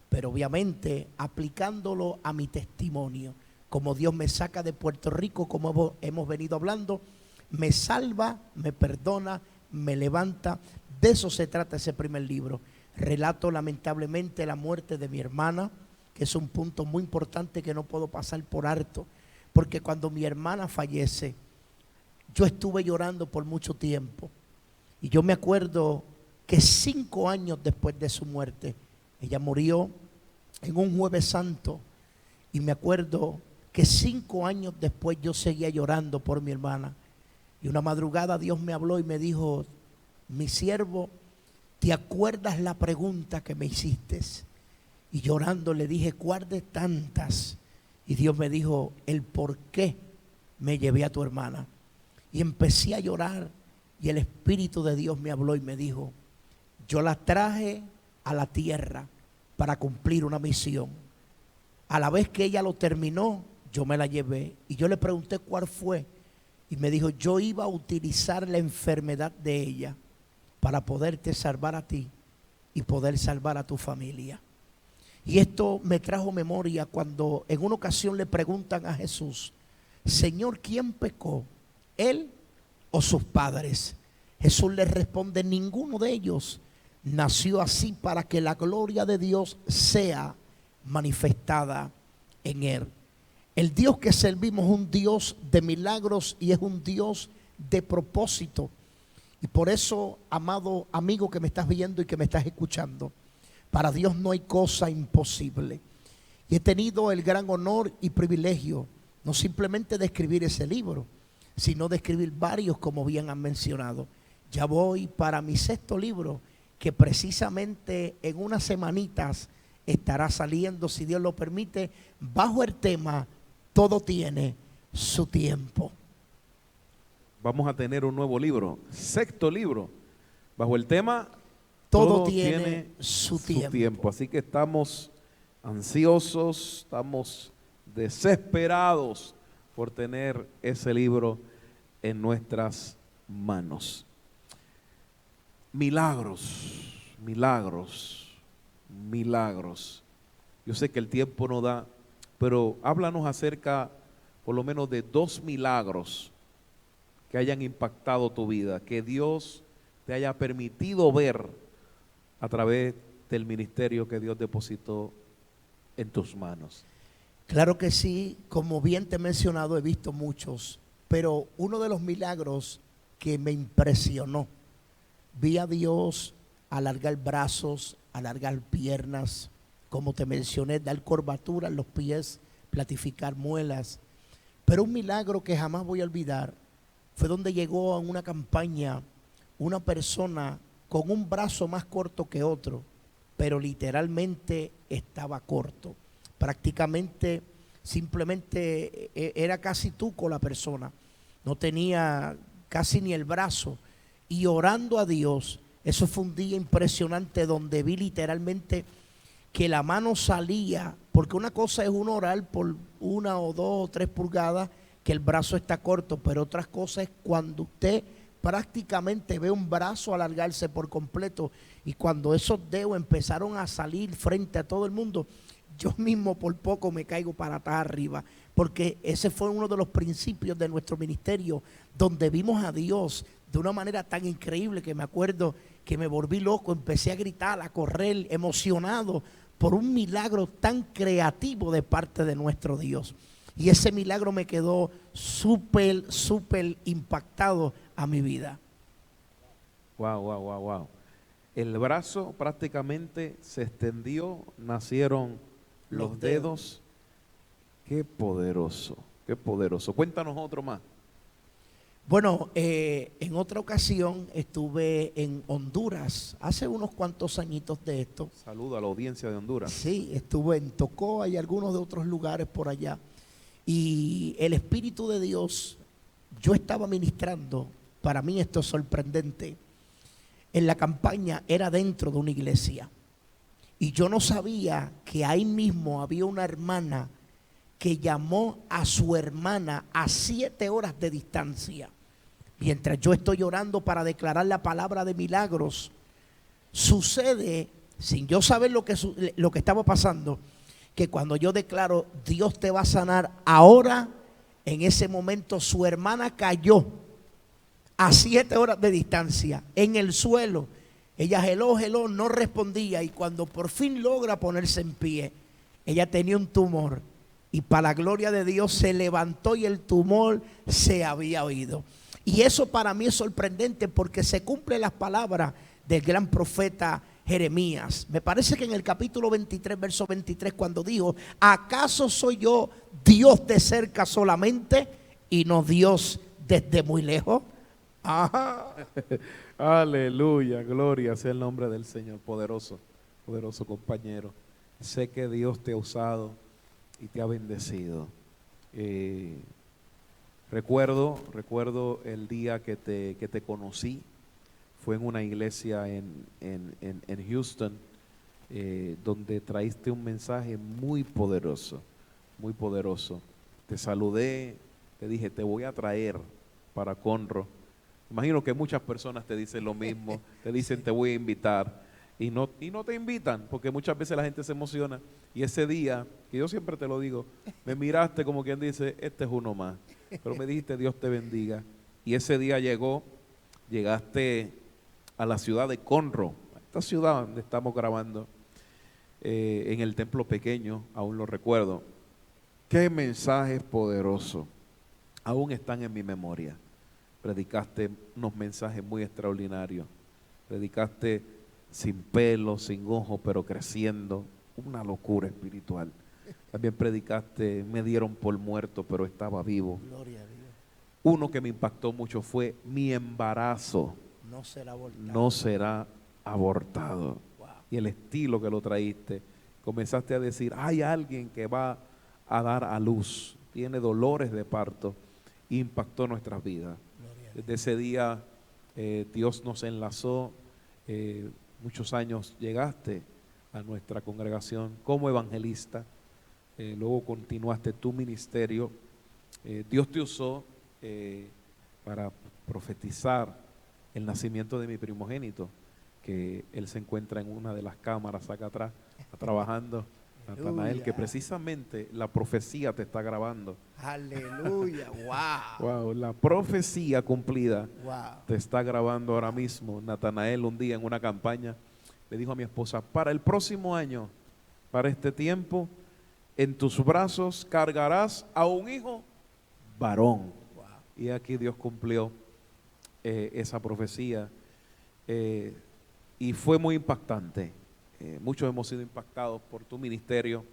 pero obviamente aplicándolo a mi testimonio, como Dios me saca de Puerto Rico, como hemos venido hablando, me salva, me perdona, me levanta. De eso se trata ese primer libro. Relato lamentablemente la muerte de mi hermana, que es un punto muy importante que no puedo pasar por alto, porque cuando mi hermana fallece, yo estuve llorando por mucho tiempo. Y yo me acuerdo que 5 años después de su muerte, ella murió en un Jueves Santo. Y me acuerdo que 5 años después yo seguía llorando por mi hermana. Y una madrugada Dios me habló y me dijo: mi siervo, ¿te acuerdas la pregunta que me hiciste? Y llorando le dije: ¿cuál de tantas? Y Dios me dijo: el por qué me llevé a tu hermana. Y empecé a llorar y el Espíritu de Dios me habló y me dijo: yo la traje a la tierra para cumplir una misión. A la vez que ella lo terminó, yo me la llevé. Y yo le pregunté cuál fue. Y me dijo: yo iba a utilizar la enfermedad de ella para poderte salvar a ti y poder salvar a tu familia. Y esto me trajo memoria cuando en una ocasión le preguntan a Jesús: Señor, ¿quién pecó? ¿Él o sus padres? Jesús les responde: ninguno de ellos. Nació así para que la gloria de Dios sea manifestada en él. El Dios que servimos es un Dios de milagros y es un Dios de propósito. Y por eso, amado amigo que me estás viendo y que me estás escuchando, para Dios no hay cosa imposible. Y he tenido el gran honor y privilegio, no simplemente de escribir ese libro, sino de escribir varios, como bien han mencionado. Ya voy para mi 6º libro, que precisamente en unas semanitas estará saliendo, si Dios lo permite, bajo el tema Todo tiene su tiempo. Vamos a tener un nuevo libro, 6º libro, bajo el tema Todo tiene su tiempo. Así que estamos ansiosos, estamos desesperados por tener ese libro en nuestras manos. Milagros, milagros, milagros. Yo sé que el tiempo no da, pero háblanos acerca por lo menos de 2 milagros que hayan impactado tu vida, que Dios te haya permitido ver a través del ministerio que Dios depositó en tus manos. Claro que sí, como bien te he mencionado, he visto muchos, pero uno de los milagros que me impresionó, vi a Dios alargar brazos, alargar piernas, como te mencioné, dar curvatura en los pies, platificar muelas. Pero un milagro que jamás voy a olvidar fue donde llegó a una campaña una persona con un brazo más corto que otro, pero literalmente estaba corto. Prácticamente, simplemente era casi tuco la persona, no tenía casi ni el brazo, y orando a Dios. Eso fue un día impresionante donde vi literalmente que la mano salía, porque una cosa es uno orar por 1 o 2 o 3 pulgadas, que el brazo está corto, pero otra cosa es cuando usted prácticamente ve un brazo alargarse por completo, y cuando esos dedos empezaron a salir frente a todo el mundo, yo mismo por poco me caigo para atrás arriba, porque ese fue uno de los principios de nuestro ministerio, donde vimos a Dios de una manera tan increíble que me acuerdo que me volví loco, empecé a gritar, a correr, emocionado por un milagro tan creativo de parte de nuestro Dios. Y ese milagro me quedó súper impactado a mi vida. Wow. El brazo prácticamente se extendió, nacieron los dedos. Qué poderoso, qué poderoso. Cuéntanos otro más. Bueno, en otra ocasión estuve en Honduras, hace unos cuantos añitos de esto. Saludo a la audiencia de Honduras. Sí, estuve en Tocoa y algunos de otros lugares por allá. Y el Espíritu de Dios, yo estaba ministrando, para mí esto es sorprendente. En la campaña era dentro de una iglesia. Y yo no sabía que ahí mismo había una hermana que llamó a su hermana a 7 horas de distancia. Mientras yo estoy orando para declarar la palabra de milagros, sucede, sin yo saber lo que estaba pasando, que cuando yo declaro Dios te va a sanar ahora, en ese momento su hermana cayó a 7 horas de distancia en el suelo. Ella heló, no respondía, y cuando por fin logra ponerse en pie, ella tenía un tumor, y para la gloria de Dios se levantó y el tumor se había oído. Y eso para mí es sorprendente, porque se cumplen las palabras del gran profeta Jeremías. Me parece que en el capítulo 23, verso 23, cuando dijo: ¿acaso soy yo Dios de cerca solamente y no Dios desde muy lejos? Ajá. Aleluya, gloria sea el nombre del Señor. Poderoso, poderoso compañero. Sé que Dios te ha usado y te ha bendecido. Recuerdo el día que te conocí. Fue en una iglesia en Houston, donde traíste un mensaje muy poderoso, muy poderoso. Te saludé, te dije, te voy a traer para Conroe. Imagino que muchas personas te dicen lo mismo, te dicen te voy a invitar, y no te invitan, porque muchas veces la gente se emociona. Y ese día, que yo siempre te lo digo, me miraste como quien dice, este es uno más. Pero me dijiste, Dios te bendiga. Y ese día llegaste a la ciudad de Conroe, esta ciudad donde estamos grabando, en el templo pequeño, aún lo recuerdo. Qué mensajes poderosos, aún están en mi memoria. Predicaste unos mensajes muy extraordinarios, predicaste sin pelo, sin ojo, pero creciendo, una locura espiritual. También predicaste, me dieron por muerto, pero estaba vivo. Gloria a Dios. Uno que me impactó mucho fue: mi embarazo no será abortado. Wow. Y el estilo que lo traíste, comenzaste a decir, hay alguien que va a dar a luz, tiene dolores de parto, impactó nuestras vidas. Desde ese día Dios nos enlazó, muchos años llegaste a nuestra congregación como evangelista, luego continuaste tu ministerio. Dios te usó para profetizar el nacimiento de mi primogénito, que él se encuentra en una de las cámaras acá atrás, está trabajando. Natanael, que precisamente la profecía te está grabando. Aleluya, wow. Wow, la profecía cumplida Wow. te está grabando ahora mismo. Natanael un día en una campaña le dijo a mi esposa: para el próximo año, para este tiempo, en tus brazos cargarás a un hijo varón. Wow. Y aquí Dios cumplió esa profecía y fue muy impactante. Muchos hemos sido impactados por tu ministerio,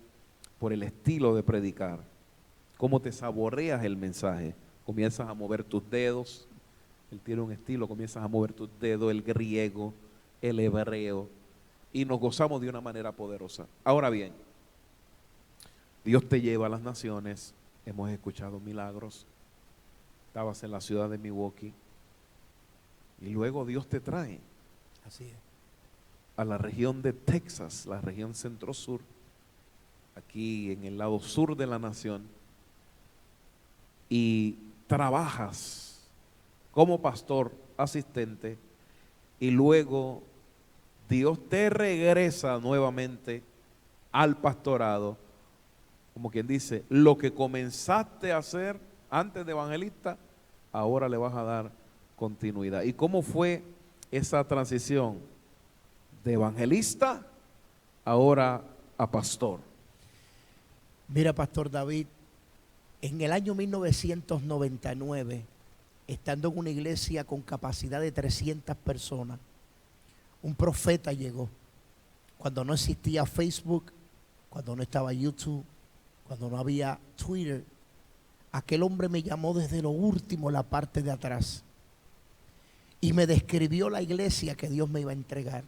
por el estilo de predicar, cómo te saboreas el mensaje, comienzas a mover tus dedos. Él tiene un estilo, comienzas a mover tus dedos, el griego, el hebreo, y nos gozamos de una manera poderosa. Ahora bien, Dios te lleva a las naciones, hemos escuchado milagros, estabas en la ciudad de Milwaukee, y luego Dios te trae Así es. a la región de Texas, la región centro-sur, aquí en el lado sur de la nación, y trabajas como pastor asistente, y luego Dios te regresa nuevamente al pastorado, como quien dice, lo que comenzaste a hacer antes de evangelista, ahora le vas a dar continuidad. ¿Y cómo fue esa transición de evangelista ahora a pastor? Mira, Pastor David, en el año 1999, estando en una iglesia con capacidad de 300 personas, un profeta llegó. Cuando no existía Facebook, cuando no estaba YouTube, cuando no había Twitter, aquel hombre me llamó desde lo último, la parte de atrás, y me describió la iglesia que Dios me iba a entregar,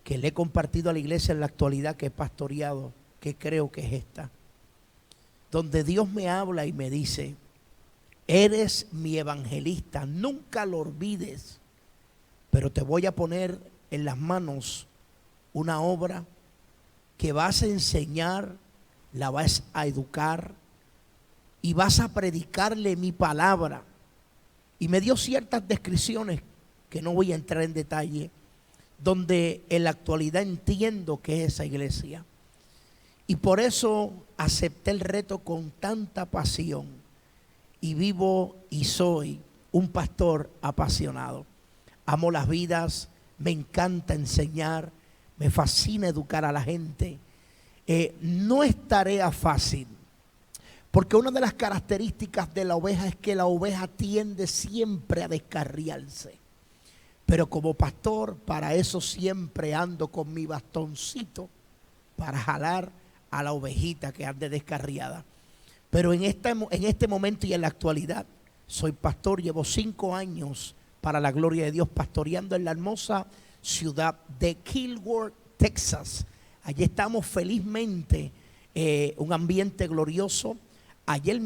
que le he compartido a la iglesia en la actualidad, que he pastoreado, que creo que es esta, donde Dios me habla y me dice: eres mi evangelista, nunca lo olvides, pero te voy a poner en las manos una obra que vas a enseñar, la vas a educar y vas a predicarle mi palabra. Y me dio ciertas descripciones que no voy a entrar en detalle, donde en la actualidad entiendo que es esa iglesia. Y por eso acepté el reto con tanta pasión y vivo y soy un pastor apasionado. Amo las vidas, me encanta enseñar, me fascina educar a la gente. No es tarea fácil, porque una de las características de la oveja es que la oveja tiende siempre a descarriarse. Pero como pastor, para eso siempre ando con mi bastoncito para jalar a la ovejita que ande descarriada. Pero en este momento y en la actualidad, soy pastor, llevo 5 años para la gloria de Dios pastoreando en la hermosa ciudad de Kilgore, Texas. Allí estamos felizmente, un ambiente glorioso. Ayer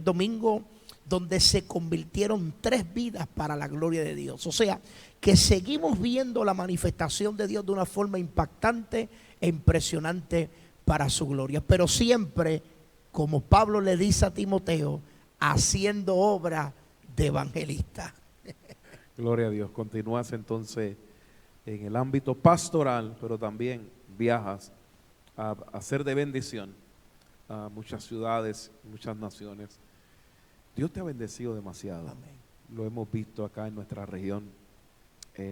domingo, donde se convirtieron 3 vidas para la gloria de Dios. O sea, que seguimos viendo la manifestación de Dios de una forma impactante e impresionante para su gloria. Pero siempre, como Pablo le dice a Timoteo, haciendo obra de evangelista. Gloria a Dios. Continúas entonces en el ámbito pastoral, pero también viajas a ser de bendición a muchas ciudades, muchas naciones. Dios te ha bendecido demasiado. Amén. Lo hemos visto acá en nuestra región,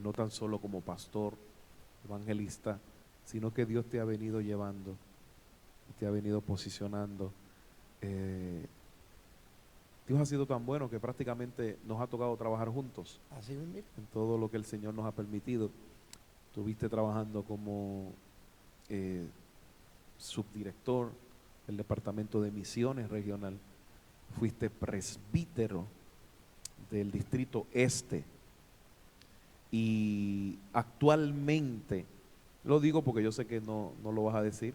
no tan solo como pastor, evangelista, sino que Dios te ha venido llevando, te ha venido posicionando. Dios ha sido tan bueno que prácticamente nos ha tocado trabajar juntos Así mismo. en todo lo que el Señor nos ha permitido. Estuviste trabajando como subdirector del Departamento de Misiones Regional, fuiste presbítero del Distrito Este y actualmente, lo digo porque yo sé que no lo vas a decir,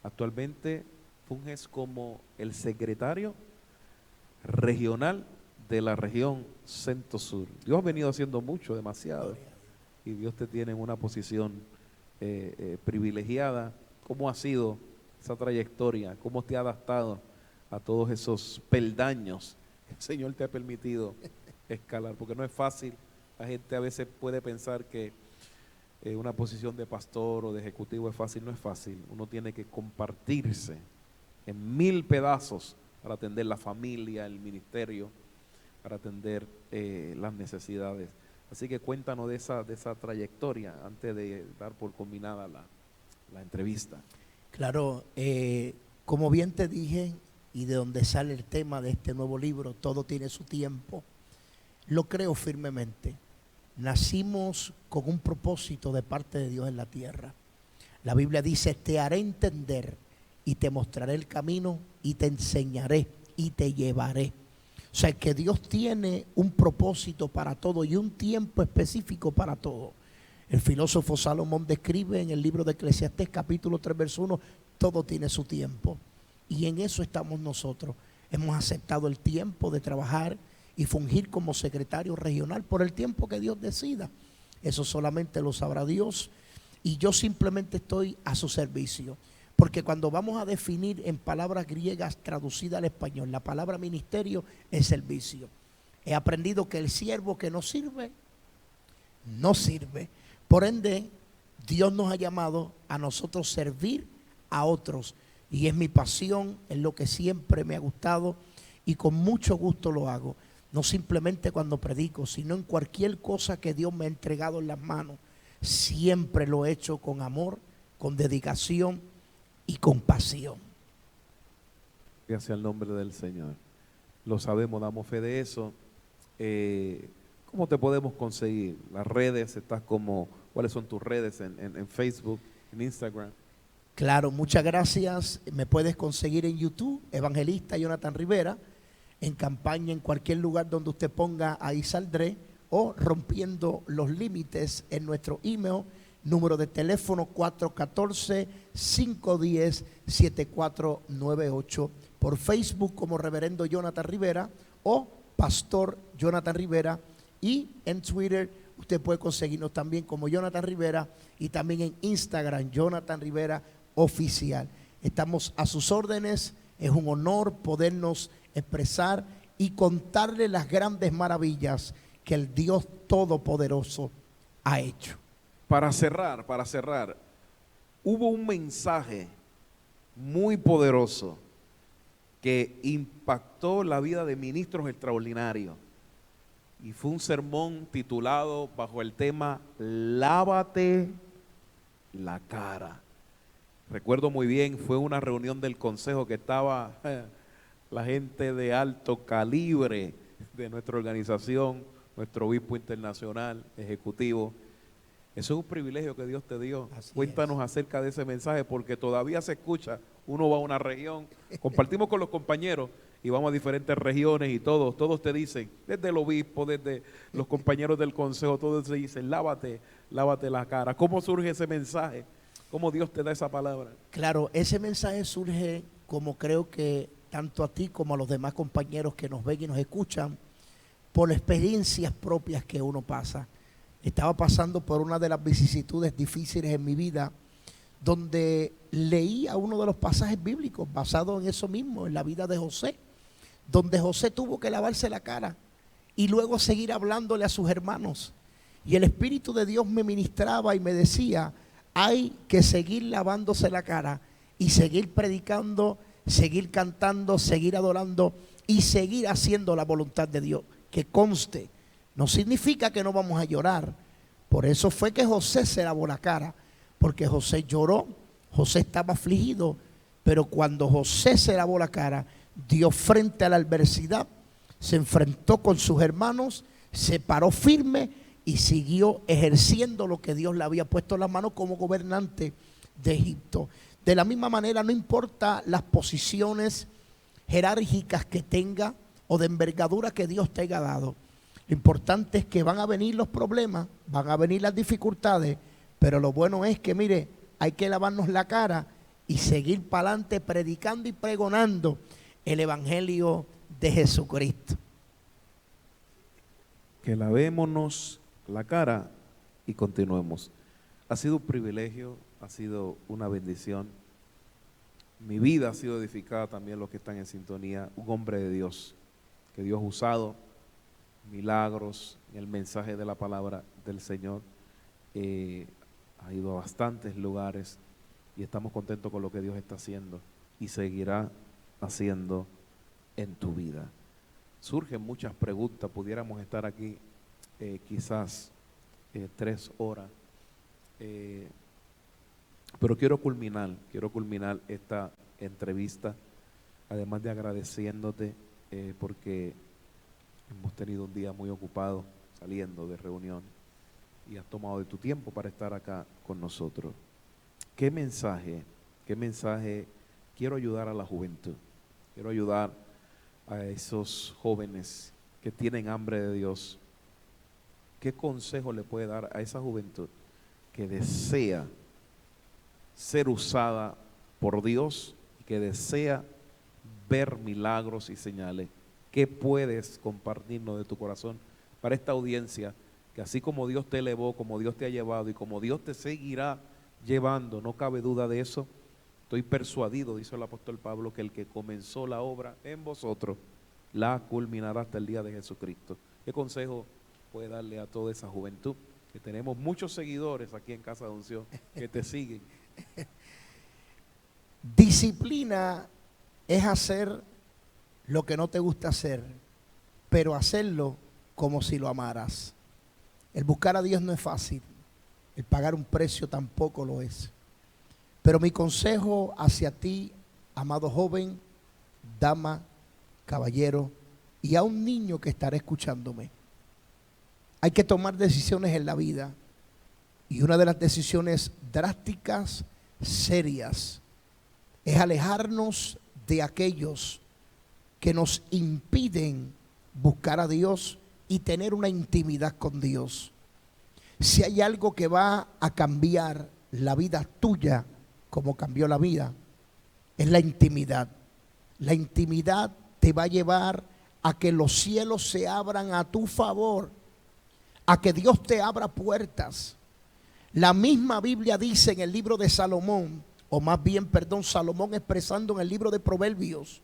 actualmente funges como el secretario regional de la región Centro-Sur. Dios ha venido haciendo mucho, demasiado, y Dios te tiene en una posición privilegiada. ¿Cómo ha sido esa trayectoria, cómo te ha adaptado a todos esos peldaños que el Señor te ha permitido escalar, porque no es fácil. La gente a veces puede pensar que una posición de pastor o de ejecutivo es fácil. No es fácil. Uno tiene que compartirse en 1000 pedazos para atender la familia, el ministerio, para atender las necesidades. Así que cuéntanos de esa trayectoria antes de dar por combinada la entrevista. Claro, como bien te dije, y de donde sale el tema de este nuevo libro, todo tiene su tiempo, lo creo firmemente. Nacimos con un propósito de parte de Dios en la tierra. La Biblia dice: te haré entender y te mostraré el camino y te enseñaré y te llevaré. O sea, que Dios tiene un propósito para todo y un tiempo específico para todo. El filósofo Salomón describe en el libro de Eclesiastés capítulo 3 verso 1, todo tiene su tiempo. Y en eso estamos nosotros. Hemos aceptado el tiempo de trabajar y fungir como secretario regional por el tiempo que Dios decida. Eso solamente lo sabrá Dios, y yo simplemente estoy a su servicio. Porque cuando vamos a definir en palabras griegas traducidas al español, la palabra ministerio es servicio. He aprendido que el siervo que no sirve, no sirve. Por ende, Dios nos ha llamado a nosotros servir a otros. Y es mi pasión, es lo que siempre me ha gustado y con mucho gusto lo hago. No simplemente cuando predico, sino en cualquier cosa que Dios me ha entregado en las manos. Siempre lo he hecho con amor, con dedicación y con pasión. Gracias al nombre del Señor. Lo sabemos, damos fe de eso. ¿Cómo te podemos conseguir? Las redes, ¿cuáles son tus redes en Facebook, en Instagram? Claro, muchas gracias. Me puedes conseguir en YouTube, Evangelista Jonathan Rivera. En campaña, en cualquier lugar donde usted ponga, ahí saldré. O Rompiendo los Límites en nuestro email, número de teléfono 414-510-7498. Por Facebook como Reverendo Jonathan Rivera o Pastor Jonathan Rivera. Y en Twitter usted puede conseguirnos también como Jonathan Rivera, y también en Instagram, Jonathan Rivera Oficial. Estamos a sus órdenes. Es un honor podernos expresar y contarle las grandes maravillas que el Dios Todopoderoso ha hecho. Para cerrar, hubo un mensaje muy poderoso que impactó la vida de ministros extraordinarios, y fue un sermón titulado bajo el tema Lávate la cara. Recuerdo muy bien, fue una reunión del consejo que estaba la gente de alto calibre de nuestra organización, nuestro obispo internacional, ejecutivo. Eso es un privilegio que Dios te dio. Cuéntanos acerca de ese mensaje, porque todavía se escucha. Uno va a una región, compartimos con los compañeros y vamos a diferentes regiones, y todos te dicen, desde el obispo, desde los compañeros del consejo, todos te dicen, lávate la cara. ¿Cómo surge ese mensaje? ¿Cómo Dios te da esa palabra? Claro, ese mensaje surge, como creo que tanto a ti como a los demás compañeros que nos ven y nos escuchan, por experiencias propias que uno pasa. Estaba pasando por una de las vicisitudes difíciles en mi vida, donde leía uno de los pasajes bíblicos basado en eso mismo, en la vida de José, donde José tuvo que lavarse la cara y luego seguir hablándole a sus hermanos. Y el Espíritu de Dios me ministraba y me decía, hay que seguir lavándose la cara y seguir predicando, seguir cantando, seguir adorando y seguir haciendo la voluntad de Dios. Que conste, no significa que no vamos a llorar. Por eso fue que José se lavó la cara, porque José lloró, José estaba afligido, pero cuando José se lavó la cara, dio frente a la adversidad, se enfrentó con sus hermanos, se paró firme y siguió ejerciendo lo que Dios le había puesto en las manos como gobernante de Egipto. De la misma manera, no importa las posiciones jerárquicas que tenga o de envergadura que Dios te haya dado. Lo importante es que van a venir los problemas, van a venir las dificultades, pero lo bueno es que, mire, hay que lavarnos la cara y seguir para adelante predicando y pregonando el Evangelio de Jesucristo. Que lavémonos la cara y continuemos. Ha sido un privilegio, ha sido una bendición mi vida ha sido edificada, también los que están en sintonía, un hombre de Dios, que Dios ha usado, milagros, en el mensaje de la palabra del Señor. Ha ido a bastantes lugares y estamos contentos con lo que Dios está haciendo y seguirá haciendo en tu vida. Surgen muchas preguntas, pudiéramos estar aquí quizás 3 horas, pero quiero culminar esta entrevista, además de agradeciéndote porque hemos tenido un día muy ocupado saliendo de reunión y has tomado de tu tiempo para estar acá con nosotros. ¿Qué mensaje quiero ayudar a la juventud? Quiero ayudar a esos jóvenes que tienen hambre de Dios. ¿Qué consejo le puede dar a esa juventud que desea ser usada por Dios y que desea ver milagros y señales? ¿Qué puedes compartirnos de tu corazón para esta audiencia que así como Dios te elevó, como Dios te ha llevado y como Dios te seguirá llevando, no cabe duda de eso? Estoy persuadido, dice el apóstol Pablo, que el que comenzó la obra en vosotros la culminará hasta el día de Jesucristo. ¿Qué consejo puede darle a toda esa juventud? Que tenemos muchos seguidores aquí en Casa de Unción que te siguen. Disciplina es hacer lo que no te gusta hacer, pero hacerlo como si lo amaras. El buscar a Dios no es fácil, el pagar un precio tampoco lo es. Pero mi consejo hacia ti, amado joven, dama, caballero y a un niño que estará escuchándome: hay que tomar decisiones en la vida, y una de las decisiones drásticas, serias, es alejarnos de aquellos que nos impiden buscar a Dios y tener una intimidad con Dios. Si hay algo que va a cambiar la vida tuya como cambió la vida, es la intimidad. La intimidad te va a llevar a que los cielos se abran a tu favor, a que Dios te abra puertas. La misma Biblia dice en el libro de Salomón, o más bien, Salomón expresando en el libro de Proverbios,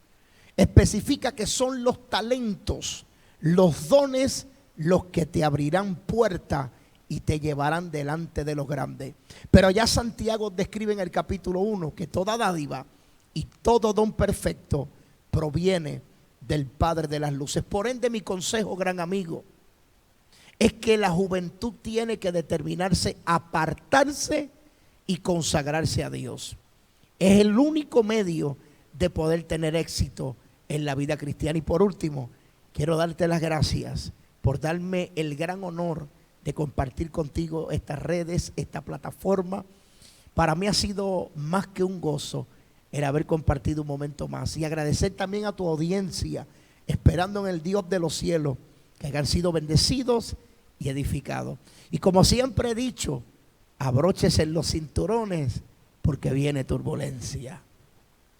especifica que son los talentos, los dones, los que te abrirán puerta y te llevarán delante de los grandes. Pero ya Santiago describe en el capítulo 1 que toda dádiva y todo don perfecto proviene del Padre de las luces. Por ende, mi consejo, gran amigo, es que la juventud tiene que determinarse a apartarse y consagrarse a Dios. Es el único medio de poder tener éxito en la vida cristiana. Y por último, quiero darte las gracias por darme el gran honor de compartir contigo estas redes, esta plataforma. Para mí ha sido más que un gozo el haber compartido un momento más, y agradecer también a tu audiencia, esperando en el Dios de los cielos que hayan sido bendecidos y edificados. Y como siempre he dicho, abróchese en los cinturones porque viene turbulencia.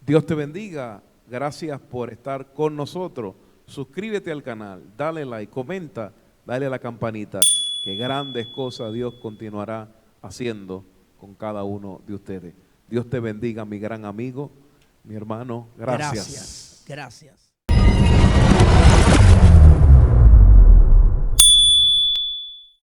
Dios te bendiga. Gracias por estar con nosotros. Suscríbete al canal, dale like, comenta, dale a la campanita, que grandes cosas Dios continuará haciendo con cada uno de ustedes. Dios te bendiga, mi gran amigo, mi hermano. Gracias. Gracias.